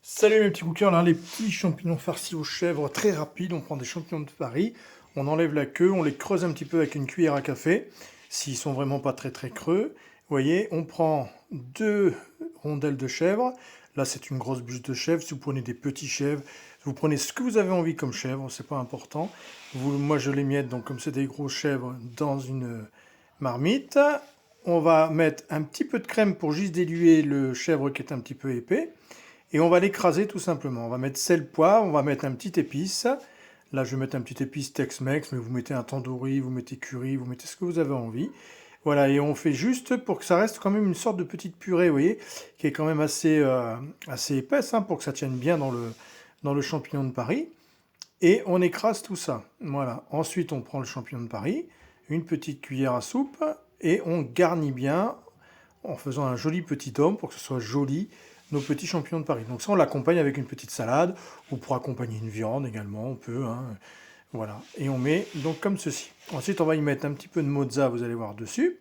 Salut mes petits cookers, là les petits champignons farcis aux chèvres très rapides. On prend des champignons de Paris, on enlève la queue, on les creuse un petit peu avec une cuillère à café, s'ils sont vraiment pas très creux. Vous voyez, on prend deux rondelles de chèvre. Là c'est une grosse bûche de chèvre. Si vous prenez des petits chèvres, vous prenez ce que vous avez envie comme chèvre, c'est pas important. Moi je les miette donc comme c'est des grosses chèvres dans une marmite. On va mettre un petit peu de crème pour juste diluer le chèvre qui est un petit peu épais. Et on va l'écraser tout simplement. On va mettre sel, poivre, on va mettre un petit épice. Là, je vais mettre un petit épice Tex-Mex, mais vous mettez un tandoori, vous mettez curry, vous mettez ce que vous avez envie. Voilà, et on fait juste pour que ça reste quand même une sorte de petite purée, vous voyez, qui est quand même assez épaisse, hein, pour que ça tienne bien dans le champignon de Paris. Et on écrase tout ça. Voilà. Ensuite, on prend le champignon de Paris, une petite cuillère à soupe, et on garnit bien en faisant un joli petit dôme pour que ce soit joli, nos petits champignons de Paris. Donc ça, on l'accompagne avec une petite salade, ou pour accompagner une viande également, on peut. Hein, voilà. Et on met donc comme ceci. Ensuite, on va y mettre un petit peu de mozza, vous allez voir dessus.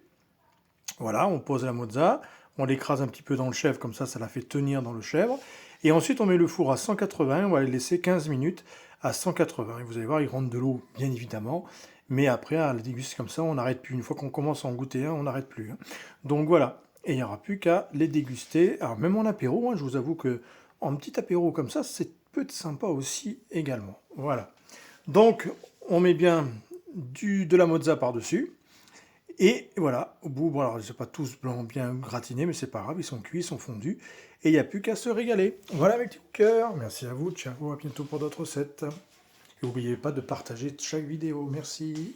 Voilà, on pose la mozza, on l'écrase un petit peu dans le chèvre, comme ça la fait tenir dans le chèvre. Et ensuite, on met le four à 180, on va le laisser 15 minutes à 180. Et vous allez voir, il rentre de l'eau, bien évidemment. Mais après, à la déguster comme ça, on n'arrête plus. Une fois qu'on commence à en goûter un, on n'arrête plus. Hein. Donc voilà, et il n'y aura plus qu'à les déguster. Alors même en apéro, hein, je vous avoue que en petit apéro comme ça, c'est peut être sympa aussi également. Voilà. Donc, on met bien de la mozza par-dessus. Et voilà, au bout, bon alors ils sont pas tous blancs bien gratinés, mais c'est pas grave, ils sont cuits, ils sont fondus, et il n'y a plus qu'à se régaler. Voilà mes petits cœurs, merci à vous, ciao, à bientôt pour d'autres recettes. Et n'oubliez pas de partager chaque vidéo, merci.